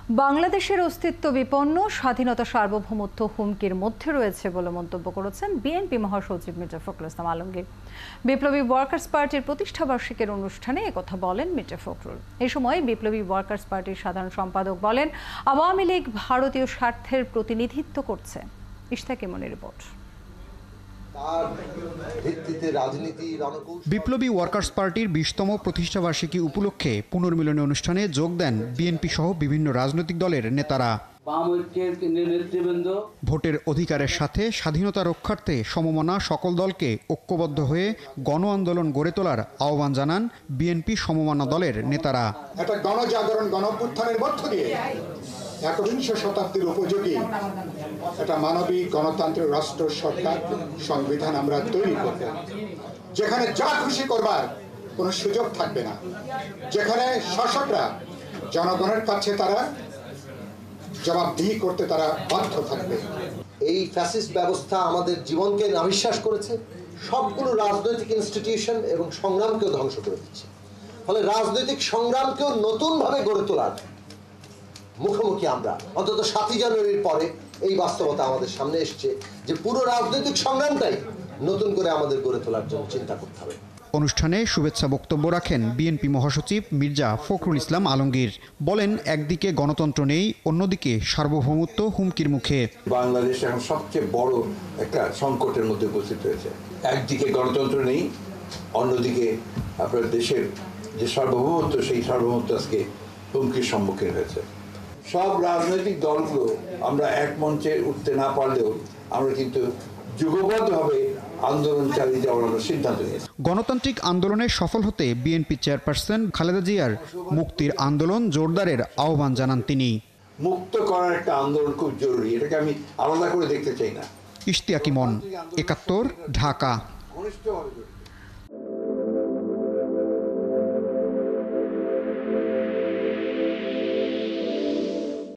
বাংলাদেশের অস্তিত্ব বিপন্ন, স্বাধীনতা সার্বভৌমত্ব হুমকির মধ্যে রয়েছে বলে মন্তব্য করেছেন বিএনপি মহাসচিব মির্জা ফখরুল ইসলাম আলমগীর। বিপ্লবী ওয়ার্কার্স পার্টির প্রতিষ্ঠাবার্ষিকীর অনুষ্ঠানে একথা বলেন মির্জা ফখরুল। এই সময় বিপ্লবী ওয়ার্কার্স পার্টির সাধারণ সম্পাদক বলেন, আওয়ামী লীগ ভারতীয় স্বার্থের প্রতিনিধিত্ব করছে। ইশতাক ইমনের রিপোর্ট। বিপ্লবী ওয়ার্কার্স পার্টির 20তম প্রতিষ্ঠাবার্ষিকী উপলক্ষে পুনর্মিলনী অনুষ্ঠানে যোগ দেন বিএনপি সহ বিভিন্ন রাজনৈতিক দলের নেতারা। ভোটের অধিকারের সাথে স্বাধীনতা রক্ষার্থে সমমনা সকল দলকে ঐক্যবদ্ধ হয়ে গণ আন্দোলন গড়ে তোলার আহ্বান জানান বিএনপি সমমনা দলের নেতারা। একটা গণজাগরণ গণঅভ্যুত্থানের মধ্য দিয়ে 21শ শতাব্দীর উপযোগী একটা মানবিক গণতান্ত্রিক রাষ্ট্র সরকার সংবিধান আমরা তৈরি করব, যেখানে যা খুশি করবার কোনো সুযোগ থাকবে না, যেখানে শাসকরা জনগণের কাছে তারা জবাবদিহি করতে তারা বাধ্য থাকবে। এই ফ্যাসিস্ট ব্যবস্থা আমাদের জীবনকে নাভিশ্বাস করেছে, সবগুলো রাজনৈতিক ইনস্টিটিউশন এবং সংগ্রামকেও ধ্বংস করে দিচ্ছে। ফলে রাজনৈতিক সংগ্রামকেও নতুনভাবে গড়ে তোলার মুখোমুখি আমরা। অন্তত 7ই জানুয়ারির পরে এই বাস্তবতা আমাদের সামনে এসছে যে পুরো রাজনৈতিক সংগ্রামটাই নতুন করে আমাদের গড়ে তোলার জন্য চিন্তা করতে হবে। অনুষ্ঠানে শুভেচ্ছা বক্তব্য রাখেন বিএনপি মহাসচিব মির্জা ফখরুল ইসলাম আলমগীর। বলেন, একদিকে গণতন্ত্র নেই, অন্যদিকে সার্বভৌমত্ব হুমকির মুখে। বাংলাদেশ এখন সবচেয়ে বড় একটা সংকটের মধ্যে উপস্থিত হয়েছে। একদিকে গণতন্ত্র নেই, অন্যদিকে আপনার দেশের যে সার্বভৌমত্ব, সেই সার্বভৌমত্ব আজকে হুমকির সম্মুখীন হয়েছে। সব রাজনৈতিক দলগুলো আমরা এক মঞ্চে উঠতে না পারলেও আমরা কিন্তু যুগবদ্ধভাবে আন্দোলন চালিয়ে যাওয়ার সিদ্ধান্ত নিয়েছে। গণতান্ত্রিক আন্দোলনে সফল হতে বিএনপি চেয়ারপারসন খালেদা জিয়ার মুক্তির আন্দোলন জোরদারের আহ্বান জানান তিনি। মুক্ত করার একটা আন্দোলন খুব জরুরি, এটাকে আমি আলাদা করে দেখতে চাই না। ইশতিয়াক ইমন, 71, ঢাকা।